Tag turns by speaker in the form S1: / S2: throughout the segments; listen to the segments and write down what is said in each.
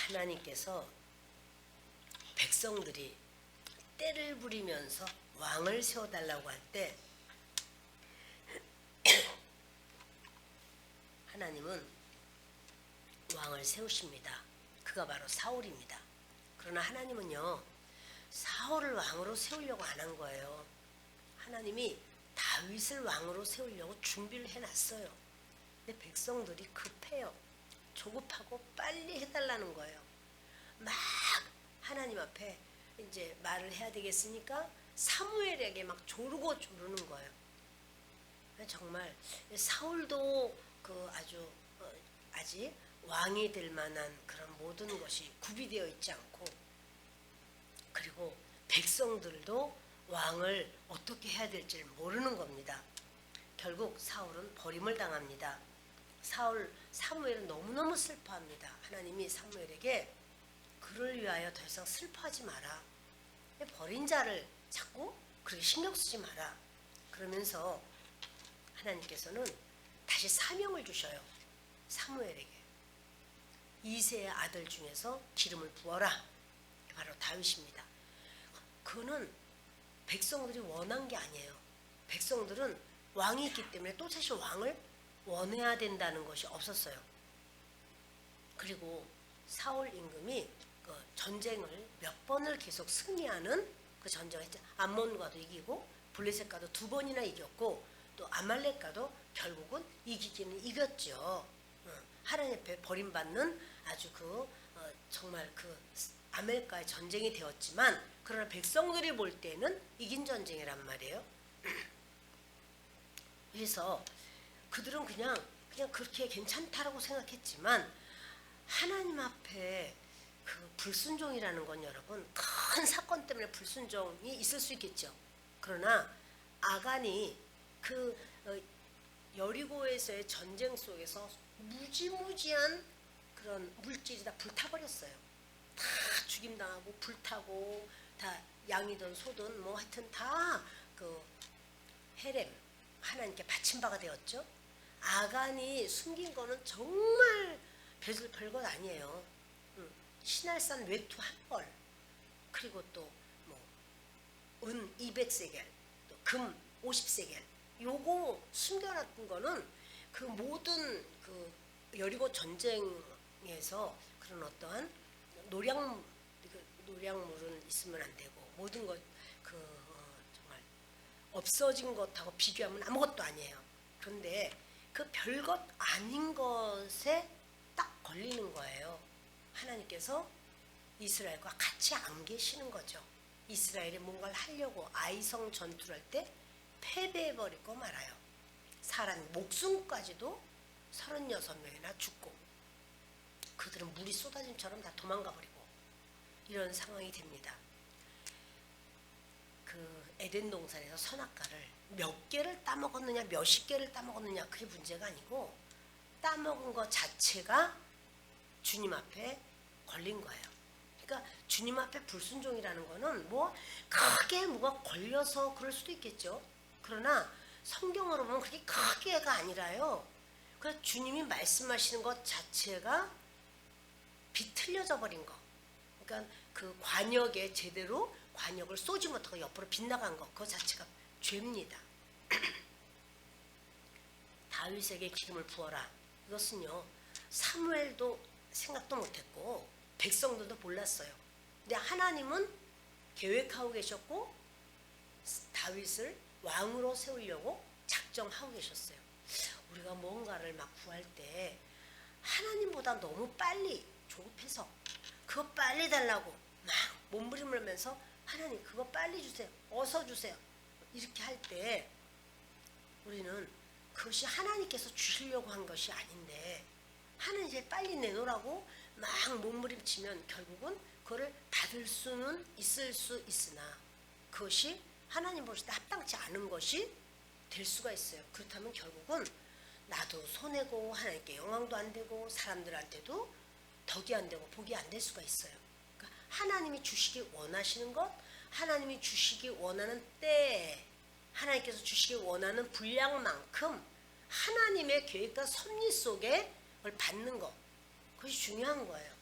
S1: 하나님께서 백성들이 때를 부리면서 왕을 세워달라고 할 때 하나님은 왕을 세우십니다. 그가 바로 사울입니다. 그러나 하나님은요, 사울을 왕으로 세우려고 안 한 거예요. 하나님이 다윗을 왕으로 세우려고 준비를 해놨어요. 근데 백성들이 급해요. 조급하고 빨리 해달라는 거예요. 막 하나님 앞에 이제 말을 해야 되겠으니까 사무엘에게 막 조르고 조르는 거예요. 정말 사울도 그 아직 왕이 될 만한 그런 모든 것이 구비되어 있지 않고, 그리고 백성들도 왕을 어떻게 해야 될지 모르는 겁니다. 결국 사울은 버림을 당합니다. 사무엘은 너무너무 슬퍼합니다. 하나님이 사무엘에게 그를 위하여 더 이상 슬퍼하지 마라. 버린 자를 자꾸 그렇게 신경 쓰지 마라. 그러면서 하나님께서는 다시 사명을 주셔요. 사무엘에게. 이새의 아들 중에서 기름을 부어라. 바로 다윗입니다. 그는 백성들이 원한 게 아니에요. 백성들은 왕이 있기 때문에 또 다시 왕을 원해야 된다는 것이 없었어요. 그리고 사울 임금이 그 전쟁을 몇 번을 계속 승리하는 그 전쟁을 했죠. 암몬과도 이기고 블레셋과도 2번이나 이겼고 또 아말렉과도 결국은 이기기는 이겼죠. 하나님 앞에 버림받는 아주 정말 아말렉과의 전쟁이 되었지만, 그러나 백성들이 볼 때는 이긴 전쟁이란 말이에요. 그래서 그들은 그냥 그렇게 괜찮다라고 생각했지만, 하나님 앞에 그 불순종이라는 건 여러분, 큰 사건 때문에 불순종이 있을 수 있겠죠. 그러나 아간이 여리고에서의 전쟁 속에서 무지무지한 그런 물질이 다 불타버렸어요. 다 죽임당하고 불타고, 다 양이든 소든 뭐 하여튼 다 헤렘 하나님께 바친 바가 되었죠. 아간이 숨긴 거는 정말 별것 아니에요. 신할산 외투 한 벌, 그리고 또 은 200세겔, 또 금 50세겔, 요거 숨겨놨던 거는 그 모든 여리고 전쟁에서 그런 어떠한 노량물은 있으면 안 되고, 모든 것 정말 없어진 것하고 비교하면 아무것도 아니에요. 그런데 그 별것 아닌 것에 딱 걸리는 거예요. 하나님께서 이스라엘과 같이 안 계시는 거죠. 이스라엘이 뭔가를 하려고 아이성 전투를 할 때 패배해버리고 말아요. 사람 목숨까지도 36명이나 죽고, 그들은 물이 쏟아짐처럼 다 도망가버리고, 이런 상황이 됩니다. 에덴 동산에서 선악과를 몇 개를 따먹었느냐, 몇십 개를 따먹었느냐, 그게 문제가 아니고 따먹은 것 자체가 주님 앞에 걸린 거예요. 그러니까 주님 앞에 불순종이라는 거는 크게 뭐가 걸려서 그럴 수도 있겠죠. 그러나 성경으로 보면 그게 크게가 아니라요, 그 주님이 말씀하시는 것 자체가 비틀려져 버린 거. 그러니까 그 관역에 제대로 관역을 쏘지 못하고 옆으로 빗나간 것, 그 자체가 죄입니다. 다윗에게 기름을 부어라. 이것은요, 사무엘도 생각도 못했고 백성들도 몰랐어요. 근데 하나님은 계획하고 계셨고 다윗을 왕으로 세우려고 작정하고 계셨어요. 우리가 뭔가를 막 구할 때 하나님보다 너무 빨리 조급해서 그거 빨리 달라고 막 몸부림하면서 하나님 그거 빨리 주세요, 어서 주세요, 이렇게 할 때 우리는 그것이 하나님께서 주시려고 한 것이 아닌데, 하나님 이제 빨리 내놓으라고 막 몸부림치면 결국은 그거를 받을 수는 있을 수 있으나 그것이 하나님 보실 때 합당치 않은 것이 될 수가 있어요. 그렇다면 결국은 나도 손해고 하나님께 영광도 안 되고 사람들한테도 덕이 안 되고 복이 안 될 수가 있어요. 그러니까 하나님이 주시기 원하시는 것, 하나님이 주시기 원하는 때, 하나님께서 주시기 원하는 분량만큼 하나님의 계획과 섭리 속에 그걸 받는 것, 그것이 중요한 거예요.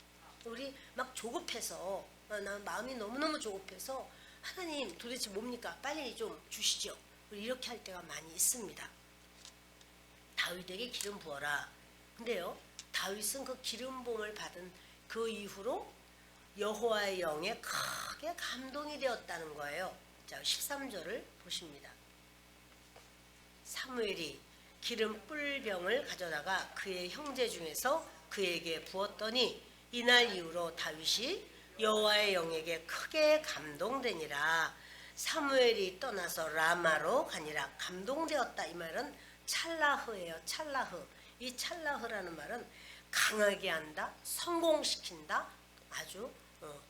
S1: 우리 막 조급해서 나 마음이 너무너무 조급해서 하나님 도대체 뭡니까? 빨리 좀 주시죠. 우리 이렇게 할 때가 많이 있습니다. 다윗에게 기름 부어라. 근데요, 다윗은 그 기름 부음을 받은 그 이후로 여호와의 영에 크게 감동이 되었다는 거예요. 자, 13절을 보십니다. 사무엘이 기름 뿔병을 가져다가 그의 형제 중에서 그에게 부었더니 이날 이후로 다윗이 여호와의 영에게 크게 감동되니라. 사무엘이 떠나서 라마로 가니라. 감동되었다 이 말은 찰라흐예요. 찰라흐. 이 찰라흐라는 말은 강하게 한다, 성공시킨다, 아주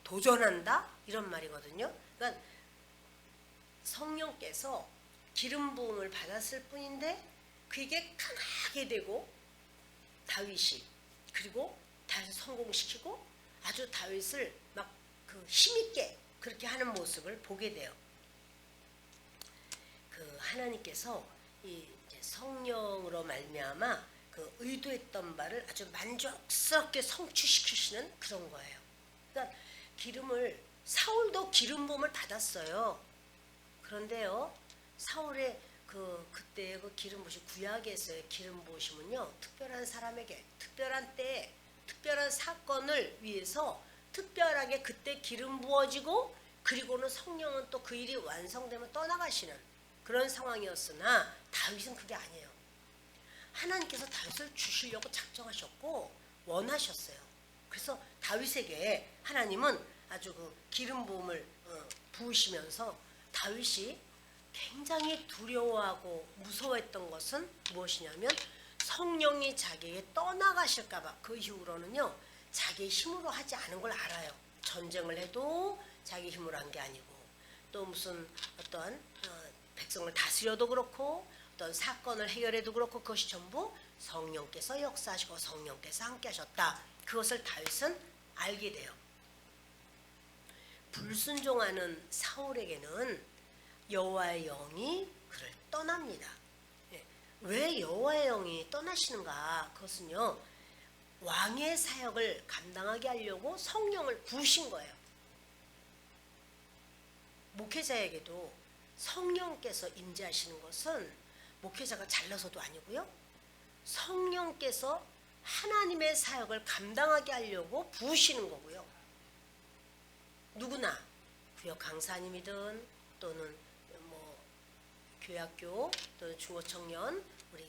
S1: 도전한다 이런 말이거든요. 그러니까 성령께서 기름 부음을 받았을 뿐인데 그게 강하게 되고 다윗이 그리고 다윗을 성공시키고 아주 다윗을 막 그 힘있게 그렇게 하는 모습을 보게 돼요. 그 하나님께서 이 성령으로 말미암아 그 의도했던 바를 아주 만족스럽게 성취시키시는 그런 거예요. 그러니까 기름을 사울도 기름 부음을 받았어요. 그런데요, 사울의 그때 그 기름 부으심 구약에서의 기름 부으심은요, 특별한 사람에게 특별한 때에 특별한 사건을 위해서 특별하게 그때 기름 부어지고 그리고는 성령은 또 그 일이 완성되면 떠나가시는 그런 상황이었으나 다윗은 그게 아니에요. 하나님께서 다윗을 주시려고 작정하셨고 원하셨어요. 그래서 다윗에게 하나님은 아주 그 기름 부음을 부으시면서 다윗이 굉장히 두려워하고 무서워했던 것은 무엇이냐면 성령이 자기에게 떠나가실까봐. 그 이후로는요, 자기 힘으로 하지 않은 걸 알아요. 전쟁을 해도 자기 힘으로 한 게 아니고 또 무슨 어떠한 백성을 다스려도 그렇고 어떤 사건을 해결해도 그렇고 그것이 전부 성령께서 역사하시고 성령께서 함께 하셨다. 그것을 다윗은 알게 돼요. 불순종하는 사울에게는 여호와의 영이 그를 떠납니다. 왜 여호와의 영이 떠나시는가? 그것은요, 왕의 사역을 감당하게 하려고 성령을 부으신 거예요. 목회자에게도 성령께서 임재하시는 것은 목회자가 잘나서도 아니고요, 성령께서 하나님의 사역을 감당하게 하려고 부으시는 거고요. 누구나 구역 강사님이든 또는 뭐 교학교 또는 중고청년 우리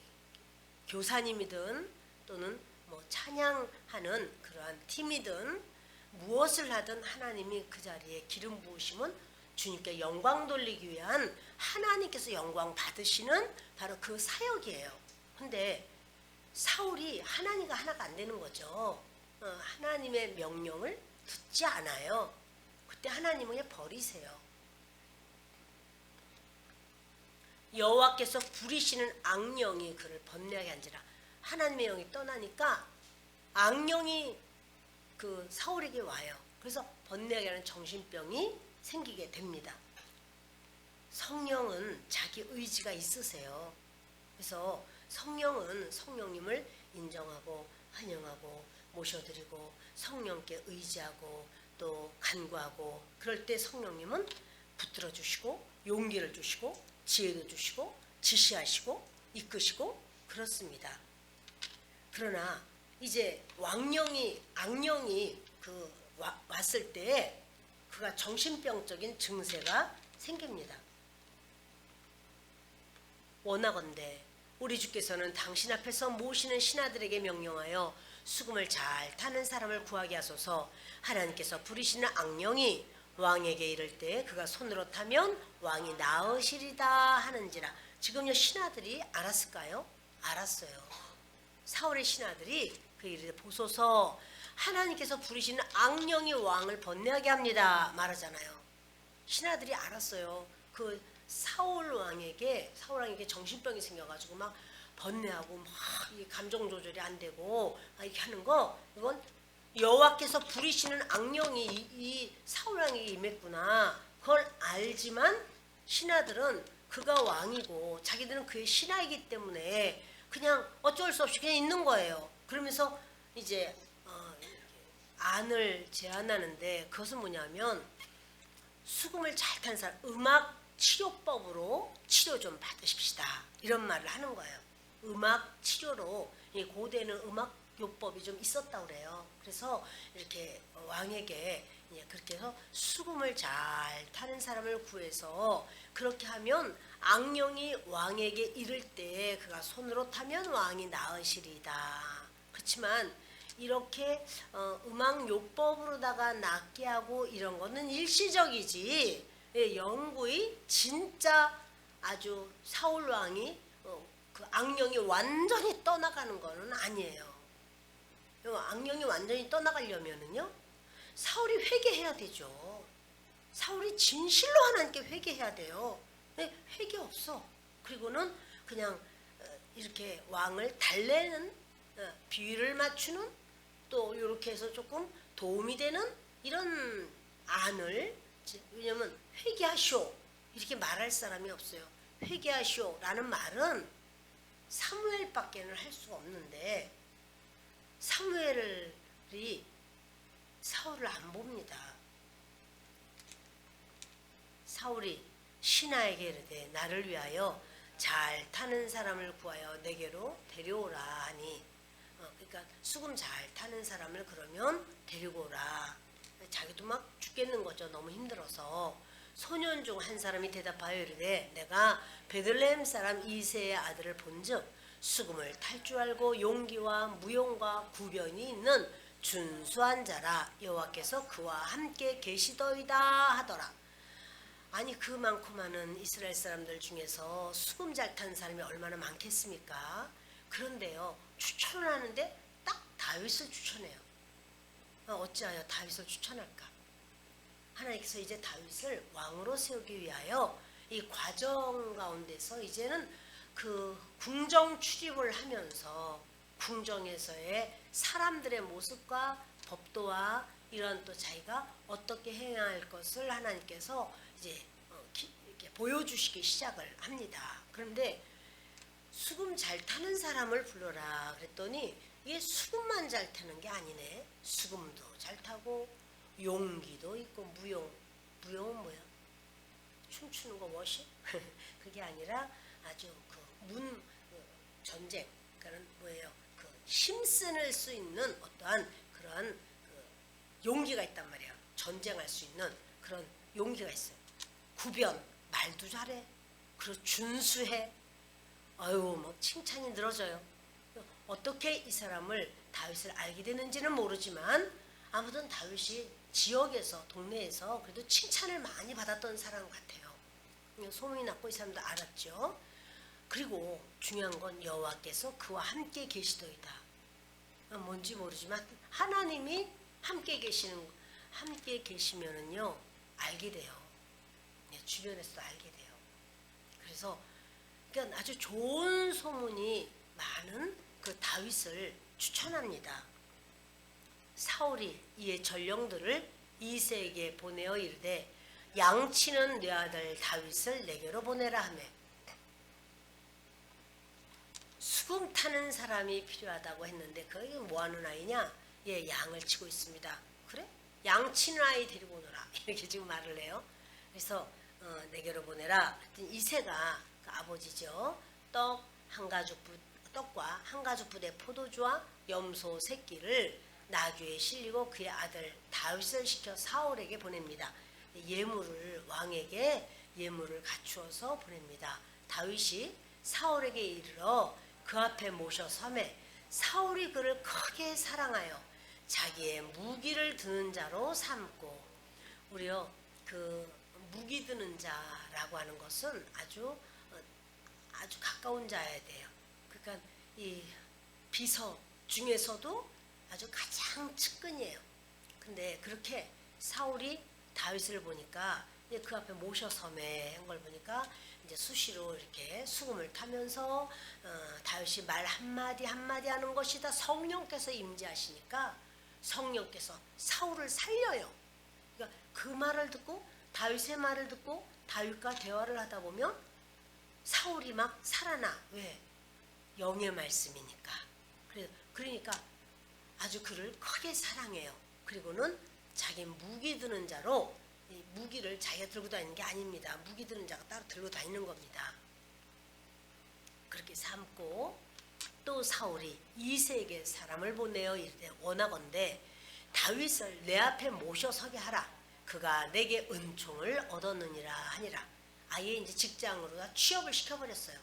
S1: 교사님이든 또는 뭐 찬양하는 그러한 팀이든 무엇을 하든 하나님이 그 자리에 기름 부으심은 주님께 영광 돌리기 위한 하나님께서 영광 받으시는 바로 그 사역이에요. 근데 사울이 하나님과 하나가 안 되는 거죠. 하나님의 명령을 듣지 않아요. 그때 하나님은 그냥 버리세요. 여호와께서 부리시는 악령이 그를 번뇌하게 한지라. 하나님의 영이 떠나니까 악령이 그 사울에게 와요. 그래서 번뇌하게 하는 정신병이 생기게 됩니다. 성령은 자기 의지가 있으세요. 그래서 성령은 성령님을 인정하고 환영하고 모셔드리고 성령께 의지하고 또 간구하고 그럴 때 성령님은 붙들어 주시고 용기를 주시고 지혜도 주시고 지시하시고 이끄시고 그렇습니다. 그러나 이제 악령이 왔을 때 그가 정신병적인 증세가 생깁니다. 원하건대 우리 주께서는 당신 앞에서 모시는 신하들에게 명령하여 수금을 잘 타는 사람을 구하게 하소서. 하나님께서 부리시는 악령이 왕에게 이를 때 그가 손으로 타면 왕이 나으시리다 하는지라. 지금요, 신하들이 알았을까요? 알았어요. 사울의 신하들이 그 일을 보소서, 하나님께서 부리시는 악령이 왕을 번뇌하게 합니다 말하잖아요. 신하들이 알았어요. 그 사울 왕에게 정신병이 생겨가지고 막 번뇌하고 막 감정 조절이 안 되고 이렇게 하는 거, 이건 여호와께서 부리시는 악령이 이 사울 왕에게 임했구나. 그걸 알지만 신하들은 그가 왕이고 자기들은 그의 신하이기 때문에 그냥 어쩔 수 없이 그냥 있는 거예요. 그러면서 이제 안을 제안하는데 그것은 뭐냐면 수금을 잘 타는 사람 음악 치료법으로 치료 좀 받으십시다 이런 말을 하는 거예요. 음악 치료로 고대는 음악 요법이 좀 있었다 그래요. 그래서 이렇게 왕에게 그렇게 해서 수금을 잘 타는 사람을 구해서 그렇게 하면 악령이 왕에게 이를 때 그가 손으로 타면 왕이 나으시리다. 그렇지만 이렇게 음악 요법으로다가 낫게 하고 이런 거는 일시적이지 영구히 진짜 아주 사울 왕이 그 악령이 완전히 떠나가는 거는 아니에요. 악령이 완전히 떠나가려면은요 사울이 회개해야 되죠. 사울이 진실로 하나님께 회개해야 돼요. 회개 없어. 그리고는 그냥 이렇게 왕을 달래는 비위를 맞추는 또 이렇게 해서 조금 도움이 되는 이런 안을 왜냐면 회개하시오 이렇게 말할 사람이 없어요. 회개하시오라는 말은 사무엘밖에는 할 수가 없는데 사무엘이 사울을 안 봅니다. 사울이 신하에게 이르되 나를 위하여 잘 타는 사람을 구하여 내게로 데려오라 하니 그러니까 수금 잘 타는 사람을 그러면 데리고 오라. 자기도 막 죽겠는 거죠. 너무 힘들어서. 소년 중 한 사람이 대답하여 이르되 내가 베들레헴 사람 이새의 아들을 본즉 수금을 탈 줄 알고 용기와 무용과 구변이 있는 준수한 자라 여호와께서 그와 함께 계시더이다 하더라. 아니 그 많고 많은 이스라엘 사람들 중에서 수금 잘 타는 사람이 얼마나 많겠습니까? 그런데요 추천을 하는데 딱 다윗을 추천해요. 어찌하여 다윗을 추천할까? 하나님께서 이제 다윗을 왕으로 세우기 위하여 이 과정 가운데서 이제는 그 궁정 출입을 하면서 궁정에서의 사람들의 모습과 법도와 이런 또 자기가 어떻게 행해야 할 것을 하나님께서 이제 이렇게 보여주시기 시작을 합니다. 그런데 수금 잘 타는 사람을 불러라 그랬더니 이게 수금만 잘 타는 게 아니네. 수금도 잘 타고 용기도 있고 무용은 뭐야? 춤추는 거 뭐시? 그게 아니라 아주 전쟁 그런 뭐예요? 그 힘쓸 수 있는 어떠한 그런 용기가 있단 말이야. 전쟁할 수 있는 그런 용기가 있어요. 구변 말도 잘해. 그리고 준수해. 아유 막 칭찬이 늘어져요. 어떻게 이 사람을 다윗을 알게 되는지는 모르지만 아무튼 다윗이 지역에서 동네에서 그래도 칭찬을 많이 받았던 사람 같아요. 소문이 났고 이 사람도 알았죠. 그리고 중요한 건 여호와께서 그와 함께 계시더이다. 뭔지 모르지만 하나님이 함께 계시면은요 알게 돼요. 주변에서도 알게 돼요. 그래서 그러니까 아주 좋은 소문이 많은 그 다윗을 추천합니다. 사울이 이에 전령들을 이새에게 보내어 이르되 양치는 내 아들 다윗을 내게로 보내라 하며 수금 타는 사람이 필요하다고 했는데 그게 뭐하는 아이냐? 예, 양을 치고 있습니다. 그래? 양 치는 아이 데리고 오너라 이렇게 지금 말을 해요. 그래서 내게로 보내라. 이새가 그 아버지죠. 떡과 한 가죽 부대 포도주와 염소 새끼를 나귀에 실리고 그의 아들 다윗을 시켜 사울에게 보냅니다. 왕에게 예물을 갖추어서 보냅니다. 다윗이 사울에게 이르러 그 앞에 모셔 서매 사울이 그를 크게 사랑하여 자기의 무기를 드는 자로 삼고 우리요 그 무기 드는 자라고 하는 것은 아주 가까운 자여야 돼요. 그러니까 이 비서 중에서도 아주 가장 측근이에요. 근데 그렇게 사울이 다윗을 보니까 그 앞에 모셔서매 한 걸 보니까 이제 수시로 이렇게 수금을 타면서 다윗이 말 한마디 한마디 하는 것이 다 성령께서 임재하시니까 성령께서 사울을 살려요. 그러니까 그 말을 듣고 다윗의 말을 듣고 다윗과 대화를 하다 보면 사울이 막 살아나. 왜? 영의 말씀이니까. 그러니까 아주 그를 크게 사랑해요. 그리고는 자기 무기 드는 자로, 이 무기를 자기가 들고 다니는 게 아닙니다. 무기 드는 자가 따로 들고 다니는 겁니다. 그렇게 삼고, 또 사울이 이색의 사람을 보내어 이르되 원하건대 다윗을 내 앞에 모셔서게 하라. 그가 내게 은총을 얻었느니라 하니라. 아예 이제 직장으로 다 취업을 시켜버렸어요.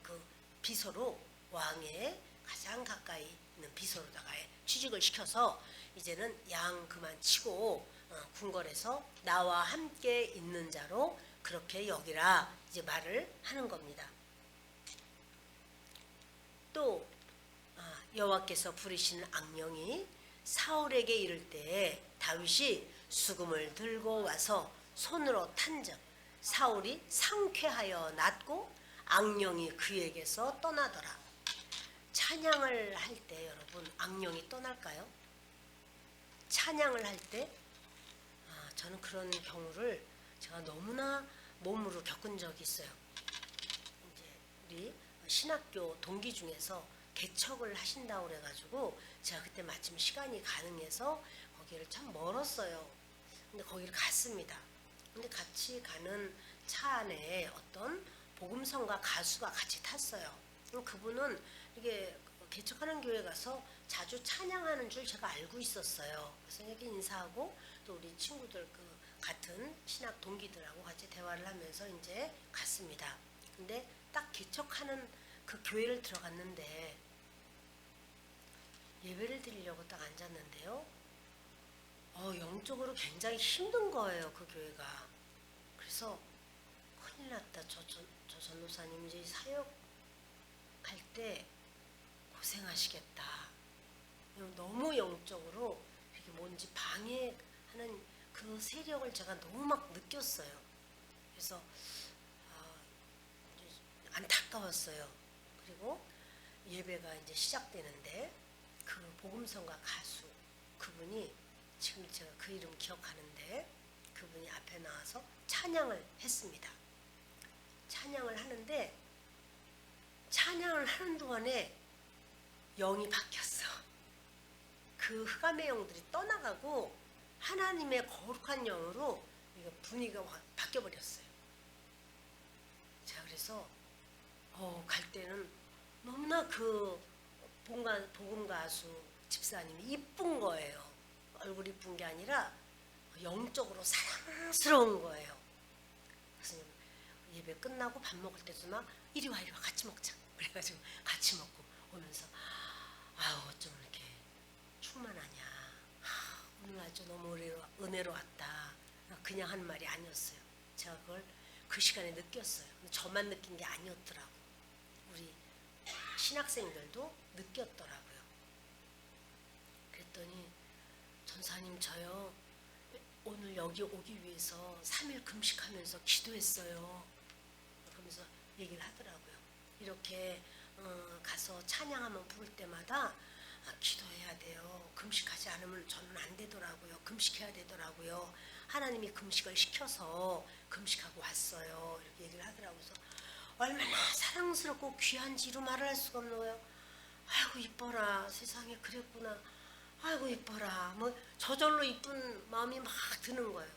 S1: 그 비서로, 왕의 가장 가까이 있는 비서로다가 취직을 시켜서 이제는 양 그만 치고 궁궐에서 나와 함께 있는 자로 그렇게 여기라 이제 말을 하는 겁니다. 또 여호와께서 부리시는 악령이 사울에게 이를 때 다윗이 수금을 들고 와서 손으로 탄즉 사울이 상쾌하여 낫고 악령이 그에게서 떠나더라. 찬양을 할 때 여러분 악령이 떠날까요? 찬양을 할 때 저는 그런 경우를 제가 너무나 몸으로 겪은 적이 있어요. 이제 우리 신학교 동기 중에서 개척을 하신다고 그래가지고 제가 그때 마침 시간이 가능해서 거기를 참 멀었어요. 근데 거기를 갔습니다. 근데 같이 가는 차 안에 어떤 복음성가 가수가 같이 탔어요. 그분은 이게 개척하는 교회 가서 자주 찬양하는 줄 제가 알고 있었어요. 그래서 이렇게 인사하고 또 우리 친구들 그 같은 신학 동기들하고 같이 대화를 하면서 이제 갔습니다. 근데 딱 개척하는 그 교회를 들어갔는데 예배를 드리려고 딱 앉았는데요. 영적으로 굉장히 힘든 거예요, 그 교회가. 그래서 큰일 났다. 저 전도사님 이제 사역할 때 고생하시겠다. 너무 영적으로 이게 뭔지 방해하는 그 세력을 제가 너무 막 느꼈어요. 그래서 안타까웠어요. 그리고 예배가 이제 시작되는데 그 복음성가 가수 그분이 지금 제가 그 이름 기억하는데 그분이 앞에 나와서 찬양을 했습니다. 찬양을 하는데 찬양을 하는 동안에 영이 바뀌었어. 그 흑암의 영들이 떠나가고 하나님의 거룩한 영으로 분위기가 바뀌어버렸어요. 제가 그래서 갈 때는 너무나 그 복음 가수 집사님이 이쁜 거예요. 얼굴이 이쁜 게 아니라 영적으로 사랑스러운 거예요. 그래서 예배 끝나고 밥 먹을 때도 막 이리 와 같이 먹자. 그래가지고 같이 먹고 오면서 어쩜 이렇게 충만하냐. 오늘 아주 너무 은혜로웠다. 그냥 한 말이 아니었어요. 제가 그걸 그 시간에 느꼈어요. 저만 느낀 게 아니었더라고. 우리 신학생들도 느꼈더라고요. 그랬더니 전사님 저요 오늘 여기 오기 위해서 3일 금식하면서 기도했어요. 그러면서 얘기를 하더라고요. 이렇게 가서 찬양하면 부를 때마다 기도해야 돼요. 금식하지 않으면 저는 안 되더라고요. 금식해야 되더라고요. 하나님이 금식을 시켜서 금식하고 왔어요. 이렇게 얘기를 하더라고요. 그래서 얼마나 사랑스럽고 귀한지로 말을 할 수가 없는 거예요. 아이고 이뻐라 세상에 그랬구나. 아이고 이뻐라. 뭐 저절로 이쁜 마음이 막 드는 거예요.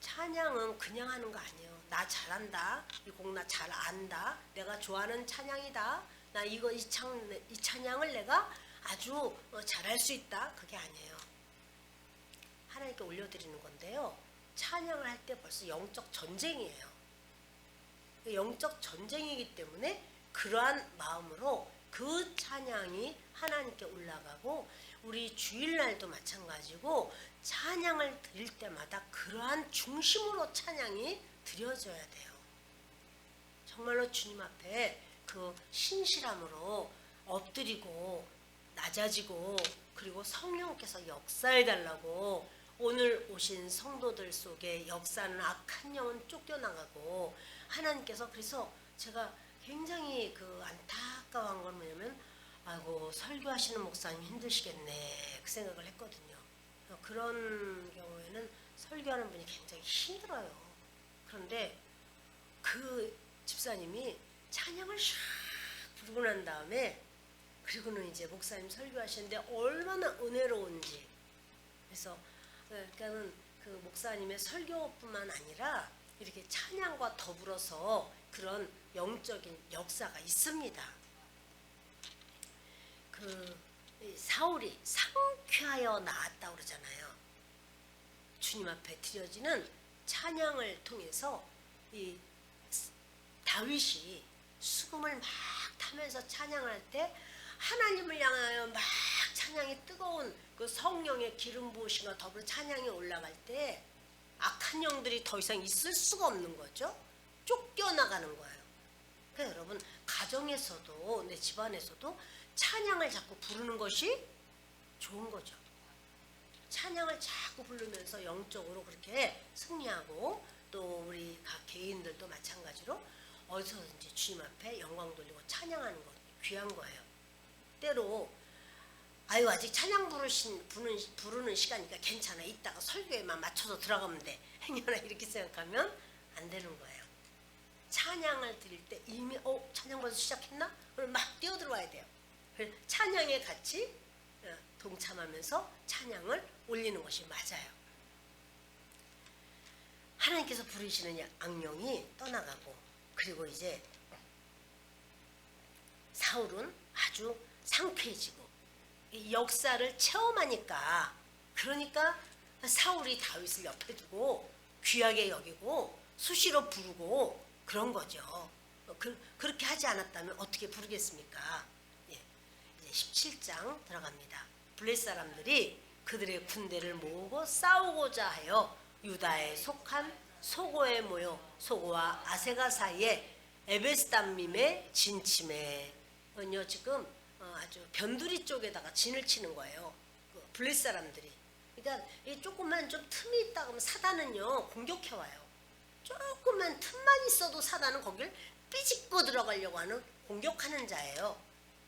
S1: 찬양은 그냥 하는 거 아니에요. 나 잘한다. 이 곡 나 잘 안다. 내가 좋아하는 찬양이다. 나 이 찬양을 내가 아주 잘할 수 있다. 그게 아니에요. 하나님께 올려드리는 건데요. 찬양을 할 때 벌써 영적 전쟁이에요. 영적 전쟁이기 때문에 그러한 마음으로 그 찬양이 하나님께 올라가고 우리 주일날도 마찬가지고 찬양을 드릴 때마다 그러한 중심으로 찬양이 드려져야 돼요. 정말로 주님 앞에 그 신실함으로 엎드리고 낮아지고 그리고 성령께서 역사해달라고 오늘 오신 성도들 속에 역사하는 악한 영은 쫓겨나가고 하나님께서 그래서 제가 굉장히 그 안타까운 건 뭐냐면 아이고 설교하시는 목사님 힘드시겠네 그 생각을 했거든요. 그런 경우에는 설교하는 분이 굉장히 힘들어요. 그런데 그 집사님이 찬양을 샥 부르고 난 다음에 그리고는 이제 목사님 설교하시는데 얼마나 은혜로운지. 그래서 그러니까는 그 목사님의 설교뿐만 아니라 이렇게 찬양과 더불어서 그런 영적인 역사가 있습니다. 그 사울이 상쾌하여 나았다 그러잖아요. 주님 앞에 드려지는 찬양을 통해서 이 다윗이 수금을 막 타면서 찬양할 때 하나님을 향하여 막 찬양이 뜨거운 그 성령의 기름 부으심과 더불어 찬양이 올라갈 때 악한 영들이 더 이상 있을 수가 없는 거죠. 쫓겨나가는 거예요. 그러니까 여러분 가정에서도 내 집안에서도 찬양을 자꾸 부르는 것이 좋은 거죠. 찬양을 자꾸 부르면서 영적으로 그렇게 승리하고 또 우리 각 개인들도 마찬가지로 어디서든지 주님 앞에 영광 돌리고 찬양하는 것 귀한 거예요. 때로 아유 아직 찬양 부르는 시간이니까 괜찮아. 이따가 설교에만 맞춰서 들어가면 돼. 행여나 이렇게 생각하면 안 되는 거예요. 찬양을 드릴 때 이미 찬양 벌써 시작했나? 그럼 막 뛰어들어와야 돼요. 찬양에 같이 동참하면서 찬양을 올리는 것이 맞아요. 하나님께서 부르시는 악령이 떠나가고 그리고 이제 사울은 아주 상쾌해지고 역사를 체험하니까 그러니까 사울이 다윗을 옆에 두고 귀하게 여기고 수시로 부르고 그런 거죠. 그렇게 하지 않았다면 어떻게 부르겠습니까? 예, 이제 17장 들어갑니다. 블레 사람들이 그들의 군대를 모으고 싸우고자 하여 유다에 속한 소고에 모여 소고와 아세가 사이에 에베스담밈에 진침해. 지금 아주 변두리 쪽에다가 진을 치는 거예요. 블레 사람들이. 그러니까 이 조금만 좀 틈이 있다 그러면 사단은요 공격해 와요. 조금만 틈만 있어도 사단은 거길 삐집고 들어가려고 하는 공격하는 자예요.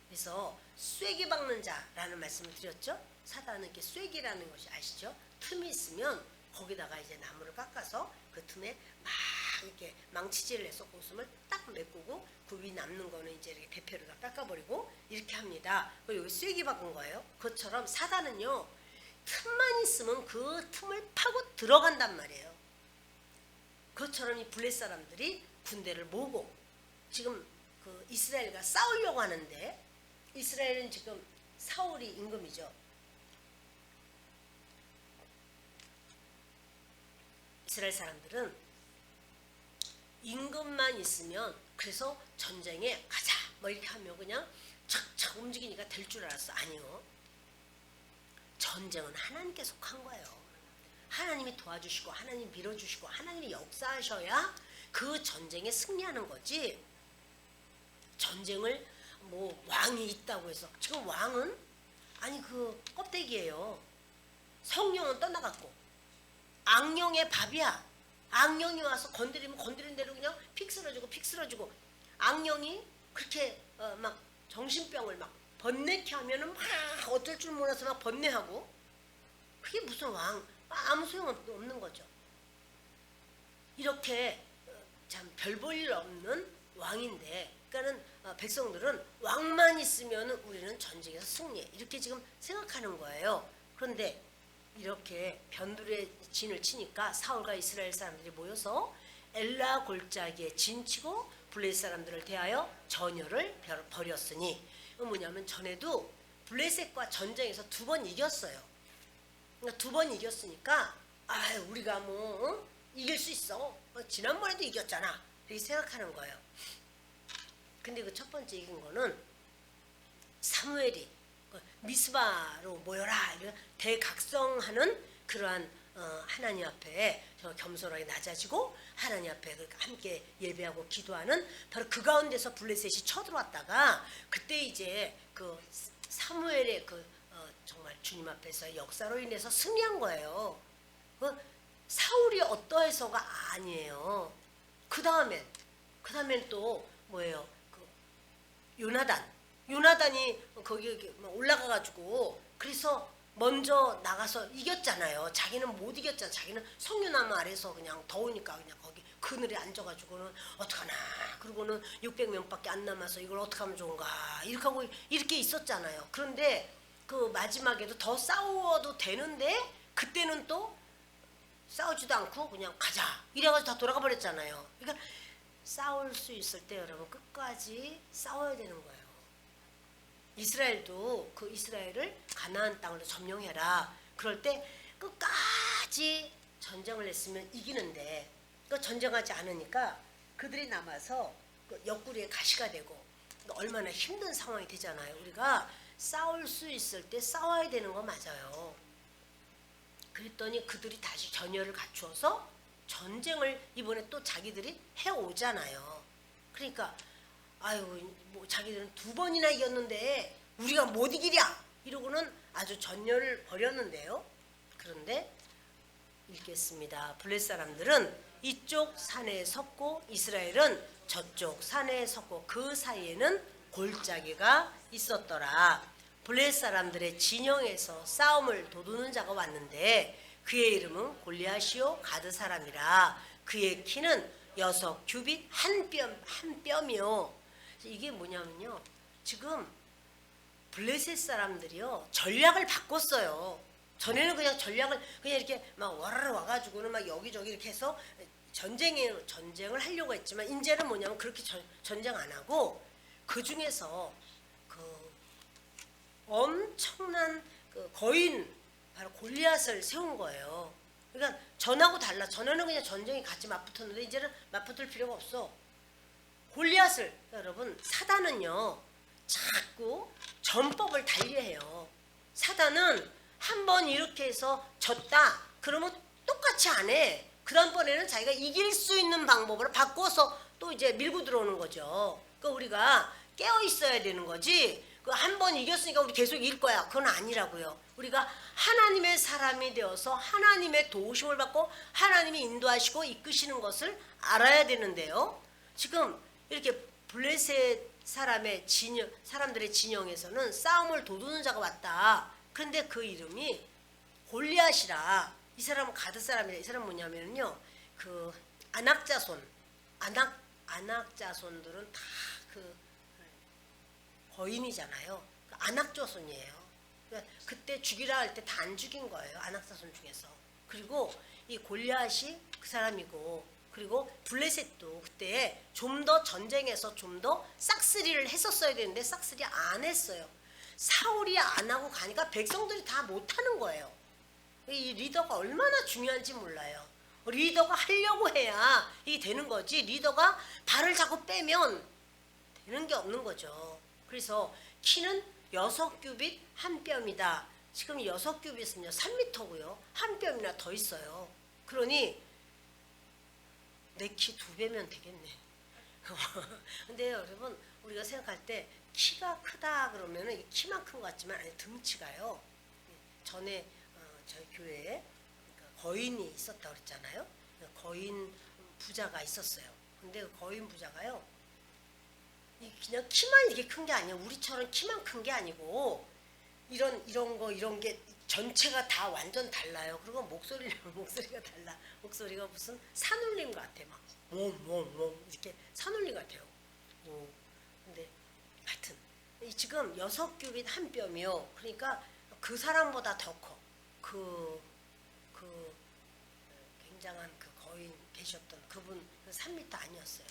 S1: 그래서 쐐기 박는 자라는 말씀을 드렸죠. 사단은 이렇게 쐐기라는 것이 아시죠? 틈이 있으면 거기다가 이제 나무를 깎아서 그 틈에 막 이렇게 망치질을 해서 고슴을 딱 메꾸고 그 위 남는 거는 이제 이렇게 대패로 다 깎아버리고 이렇게 합니다. 여기 쐐기 박은 거예요. 그것처럼 사단은요 틈만 있으면 그 틈을 파고 들어간단 말이에요. 그것처럼 이 블레 사람들이 군대를 모으고 지금 그 이스라엘과 싸우려고 하는데 이스라엘은 지금 사울이 임금이죠. 이스라엘 사람들은 임금만 있으면 그래서 전쟁에 가자 뭐 이렇게 하면 그냥 착착 움직이니까 될 줄 알았어. 아니요. 전쟁은 하나님께 속한 거예요. 하나님이 도와주시고 하나님 밀어주시고 하나님이 역사하셔야 그 전쟁에 승리하는 거지. 전쟁을 뭐 왕이 있다고 해서 지금 왕은 아니 그 껍데기예요. 성령은 떠나갔고 악령의 밥이야. 악령이 와서 건드리면 건드린 대로 그냥 픽 쓰러지고 악령이 그렇게 막 정신병을 막 번뇌케 하면은 막 어쩔 줄 몰라서 막 번뇌하고 그게 무슨 왕 아무 소용없는 거죠. 이렇게 참 별 볼 일 없는 왕인데 그러니까는 백성들은 왕만 있으면 우리는 전쟁에서 승리해 이렇게 지금 생각하는 거예요. 그런데 이렇게 변두리에 진을 치니까 사울과 이스라엘 사람들이 모여서 엘라 골짜기에 진치고 블레셋 사람들을 대하여 전열을 벌였으니 뭐냐면 전에도 블레셋과 전쟁에서 2번 이겼어요. 그러니까 2번 이겼으니까 우리가 뭐 이길 수 있어. 지난번에도 이겼잖아. 이렇게 생각하는 거예요. 근데 그 첫 번째 이긴 거는 사무엘이 미스바로 모여라 이런 대각성하는 그러한 하나님 앞에 겸손하게 낮아지고 하나님 앞에 함께 예배하고 기도하는 바로 그 가운데서 블레셋이 쳐들어왔다가 그때 이제 그 사무엘의 정말 주님 앞에서 역사로 인해서 승리한 거예요. 사울이 어떠해서가 아니에요. 그 다음엔 또 뭐예요? 요나단이 거기 올라가가지고 그래서 먼저 나가서 이겼잖아요. 자기는 못 이겼잖아. 자기는 석류나무 아래서 그냥 더우니까 그냥 거기 그늘에 앉아가지고는 어떡하나, 그러고는 600명밖에 안 남아서 이걸 어떻게 하면 좋은가 이렇게 하고 이렇게 있었잖아요. 그런데 그 마지막에도 더 싸워도 되는데 그때는 또 싸우지도 않고 그냥 가자 이래가지고 다 돌아가 버렸잖아요. 그러니까 싸울 수 있을 때 여러분 끝까지 싸워야 되는 거예요. 이스라엘도 그 이스라엘을 가나안 땅으로 점령해라. 그럴 때 끝까지 전쟁을 했으면 이기는데 그 전쟁하지 않으니까 그들이 남아서 그 옆구리에 가시가 되고 얼마나 힘든 상황이 되잖아요. 우리가 싸울 수 있을 때 싸워야 되는 거 맞아요. 그랬더니 그들이 다시 전열을 갖추어서 전쟁을 이번에 또 자기들이 해오잖아요. 그러니까 아유 뭐 자기들은 2번이나 이겼는데 우리가 못 이기랴 이러고는 아주 전열을 벌였는데요. 그런데 읽겠습니다. 블레 사람들은 이쪽 산에 섰고 이스라엘은 저쪽 산에 섰고 그 사이에는 골짜기가 있었더라. 블레 사람들의 진영에서 싸움을 도두는 자가 왔는데 그의 이름은 골리앗이요 가드 사람이라. 그의 키는 6규빗 한 뼘이요. 이게 뭐냐면요, 지금 블레셋 사람들이요 전략을 바꿨어요. 전에는 그냥 전략을 그냥 이렇게 막 와라라 와가지고는 막 여기저기 이렇게 해서 전쟁을 하려고 했지만 이제는 뭐냐면 그렇게 전쟁 안 하고 그 중에서 그 엄청난 그 거인 바로 골리앗을 세운 거예요. 그러니까 전하고 달라. 전에는 그냥 전쟁이 같이 맞붙었는데 이제는 맞붙을 필요가 없어. 골리앗을, 여러분 사단은요 자꾸 전법을 달리해요. 사단은 한번 이렇게 해서 졌다 그러면 똑같이 안 해. 그 다음번에는 자기가 이길 수 있는 방법으로 바꿔서 또 이제 밀고 들어오는 거죠. 그러니까 우리가 깨어 있어야 되는 거지. 그 한 번 이겼으니까 우리 계속 이길 거야, 그건 아니라고요. 우리가 하나님의 사람이 되어서 하나님의 도우심을 받고 하나님이 인도하시고 이끄시는 것을 알아야 되는데요. 지금 이렇게 블레셋 사람들의 진영에서는 싸움을 도두는 자가 왔다. 그런데 그 이름이 골리앗이라. 이 사람은 가드 사람이라. 이 사람은 뭐냐면요, 그 아낙자손들은 다 그 거인이잖아요. 아낙자손이에요. 그러니까 그때 죽이라 할 때 다 안 죽인 거예요, 아낙자손 중에서. 그리고 이 골리앗이 그 사람이고, 그리고 블레셋도 그때 좀 더 전쟁에서 좀 더 싹쓸이를 했었어야 되는데 싹쓸이 안 했어요. 사울이 안 하고 가니까 백성들이 다 못하는 거예요. 이 리더가 얼마나 중요한지 몰라요. 리더가 하려고 해야 이게 되는 거지, 리더가 발을 자꾸 빼면 되는 게 없는 거죠. 그래서 키는 6규빗 한 뼘이다. 지금 6규빗은요 3m고요. 한 뼘이나 더 있어요. 그러니 내 키 2배면 되겠네. 근데 여러분 우리가 생각할 때 키가 크다 그러면은 키만 큰 것 같지만 아니, 등치가요. 전에 저희 교회에 거인이 있었다고 그랬잖아요. 거인 부자가 있었어요. 근데 그 거인 부자가요, 그냥 키만 이렇게 큰 게 아니에요. 우리처럼 키만 큰 게 아니고 이런 게 전체가 다 완전 달라요. 그리고 목소리가 달라. 목소리가 무슨 산울림 같아. 막 몽몽몽 이렇게 산울림 같아요. 근데 하여튼 지금 6규빗 한 뼘이요. 그러니까 그 사람보다 더 커. 그 굉장한 그 거인 계셨던 그분 3m 아니었어요.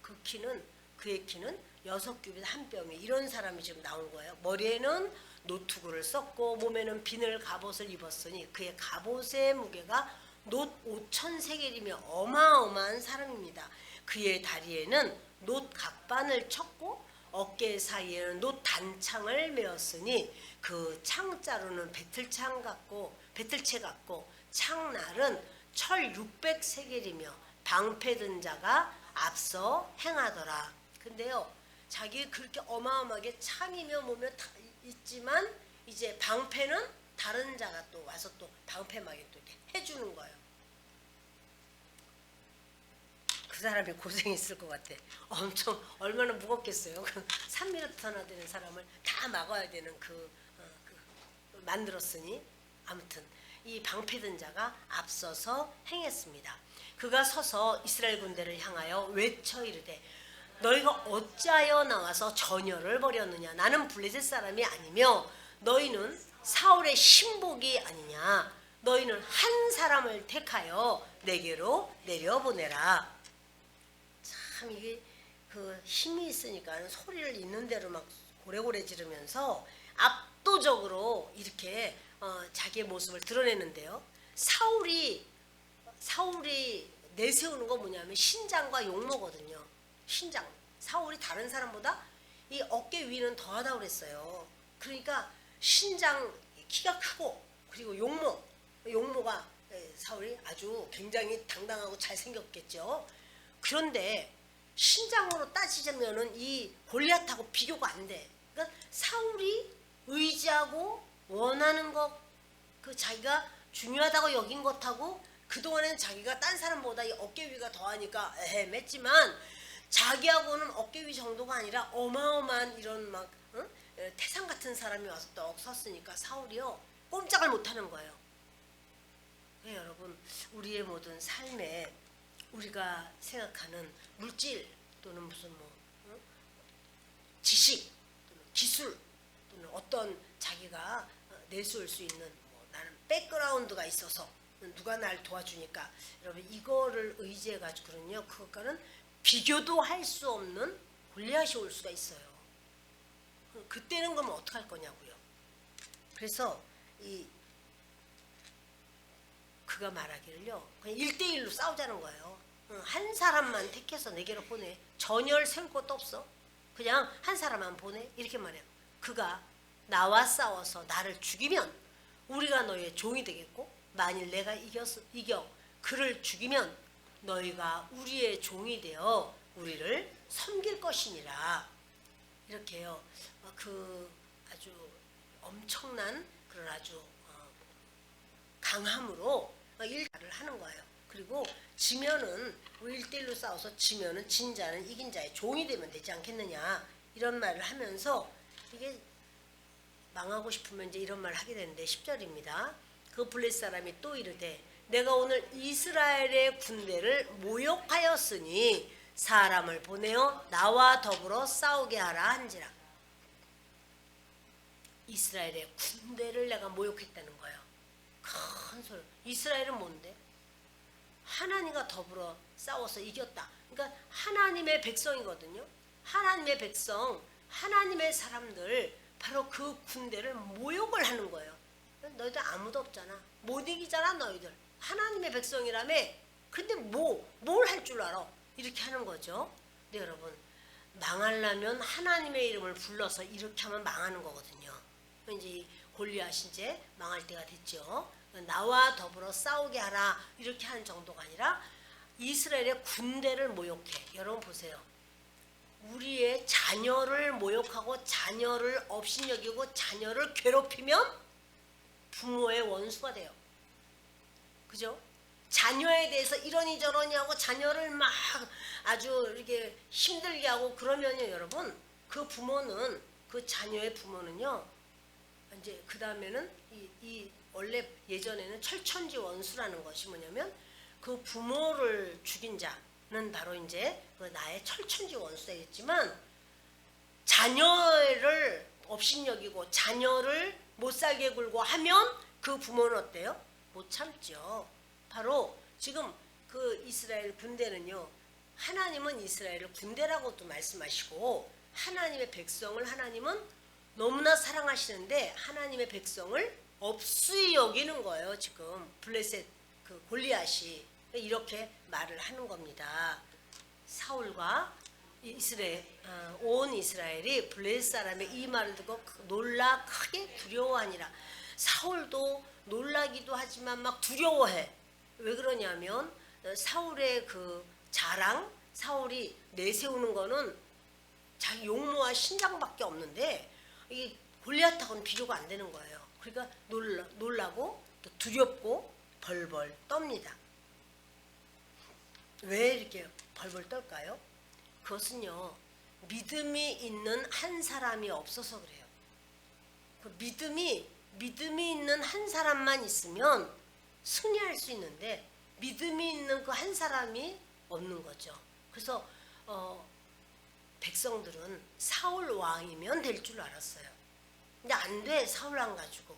S1: 그의 키는 6규빗 한 뼘이. 이런 사람이 지금 나온 거예요. 머리에는 노투구를 썼고 몸에는 비늘 갑옷을 입었으니 그의 갑옷의 무게가 놋 5,000세겔이며 어마어마한 사람입니다. 그의 다리에는 놋 각반을 쳤고 어깨 사이에는 놋 단창을 메었으니 그 창자루는 배틀채 같고 창날은 철 600세겔이며 방패 든 자가 앞서 행하더라. 근데요, 자기 그렇게 어마어마하게 창이며 뭐며 다 있지만 이제 방패는 다른 자가 또 와서 또 방패막에 또 이렇게 해주는 거예요. 그 사람이 고생했을 것 같아. 엄청 얼마나 무겁겠어요. 3m나 되는 사람을 다 막아야 되는 만들었으니. 아무튼 이 방패든 자가 앞서서 행했습니다. 그가 서서 이스라엘 군대를 향하여 외쳐 이르되 너희가 어찌하여 나와서 전열을 벌였느냐. 나는 블레셋 사람이 아니며 너희는 사울의 신복이 아니냐. 너희는 한 사람을 택하여 내게로 내려보내라. 참 이게 그 힘이 있으니까 소리를 있는 대로 막 고래고래 지르면서 압도적으로 이렇게 자기의 모습을 드러내는데요. 사울이 내세우는 건 뭐냐면 신장과 용모거든요. 신장. 사울이 다른 사람보다 이 어깨 위는 더하다고 그랬어요. 그러니까 신장 키가 크고 그리고 용모가 사울이 아주 굉장히 당당하고 잘생겼겠죠. 그런데 신장으로 따지자면은 이 골리앗하고 비교가 안 돼. 그러니까 사울이 의지하고 원하는 것, 그 자기가 중요하다고 여긴 것하고 그동안엔 자기가 딴 사람보다 이 어깨 위가 더하니까 맸지만 자기하고는 어깨 위 정도가 아니라 어마어마한 이런 막 태산 같은 사람이 와서 떡 섰으니까 사울이요 꼼짝을 못하는 거예요. 네, 여러분 우리의 모든 삶에 우리가 생각하는 물질 또는 무슨 지식 또는 기술 또는 어떤 자기가 내세울 수 있는 나는 백그라운드가 있어서 누가 날 도와주니까 여러분 이거를 의지해 가지고는요 그것과는 비교도 할 수 없는 골리앗이 올 수가 있어요. 그때는 그러면 어떡할 거냐고요. 그래서 그가 말하기를요 그냥 1대1로 싸우자는 거예요. 한 사람만 택해서 내게로 보내. 전열 세울 것도 없어. 그냥 한 사람만 보내. 이렇게 말해요. 그가 나와 싸워서 나를 죽이면 우리가 너희의 종이 되겠고 만일 내가 이겨 그를 죽이면 너희가 우리의 종이 되어 우리를 섬길 것이니라. 이렇게요. 그 아주 엄청난 그런 아주 강함으로 일을 하는 거예요. 그리고 지면은 1대1로 싸워서 지면은 진 자는 이긴 자의 종이 되면 되지 않겠느냐 이런 말을 하면서 이게 망하고 싶으면 이제 이런 말을 하게 되는데 10절입니다. 그 블레셋 사람이 또 이르되 내가 오늘 이스라엘의 군대를 모욕하였으니 사람을 보내어 나와 더불어 싸우게 하라 한지라. 이스라엘의 군대를 내가 모욕했다는 거예요. 큰 소리. 이스라엘은 뭔데? 하나님과 더불어 싸워서 이겼다. 그러니까 하나님의 백성이거든요. 하나님의 백성, 하나님의 사람들 바로 그 군대를 모욕을 하는 거예요. 너희들 아무도 없잖아. 못 이기잖아 너희들. 하나님의 백성이라며. 근데 뭘 할 줄 알아? 이렇게 하는 거죠. 네, 여러분 망하려면 하나님의 이름을 불러서 이렇게 하면 망하는 거거든요. 이제 골리앗이 이제 망할 때가 됐죠. 나와 더불어 싸우게 하라 이렇게 하는 정도가 아니라 이스라엘의 군대를 모욕해. 여러분 보세요. 우리의 자녀를 모욕하고 자녀를 업신여기고 자녀를 괴롭히면 부모의 원수가 돼요. 그죠? 자녀에 대해서 이러니 저러니 하고 자녀를 막 아주 이렇게 힘들게 하고 그러면요 여러분 그 부모는 그 자녀의 부모는요 이제 그 다음에는 이 원래 예전에는 철천지 원수라는 것이 뭐냐면 그 부모를 죽인 자는 바로 이제 그 나의 철천지 원수였지만 자녀를 업신여기고 자녀를 못 살게 굴고 하면 그 부모는 어때요? 못 참죠. 바로 지금 그 이스라엘 군대는요 하나님은 이스라엘을 군대라고도 말씀하시고 하나님의 백성을 하나님은 너무나 사랑하시는데 하나님의 백성을 업수히 여기는 거예요. 지금 블레셋 그 골리앗이 이렇게 말을 하는 겁니다. 사울과 온 이스라엘이 블레셋 사람의 이 말을 듣고 놀라 크게 두려워하니라. 사울도 놀라기도 하지만 막 두려워해. 왜 그러냐면 사울의 그 자랑, 사울이 내세우는 거는 자기 용모와 신장밖에 없는데 이 골리앗하고는 비교가 안 되는 거예요. 그러니까 놀라고 또 두렵고 벌벌 떱니다. 왜 이렇게 벌벌 떨까요? 그것은요 믿음이 있는 한 사람이 없어서 그래요. 그 믿음이 믿음이 있는 한 사람만 있으면 승리할 수 있는데 믿음이 있는 그 한 사람이 없는 거죠. 그래서 백성들은 사울 왕이면 될 줄 알았어요. 근데 안 돼. 사울 왕 가지고.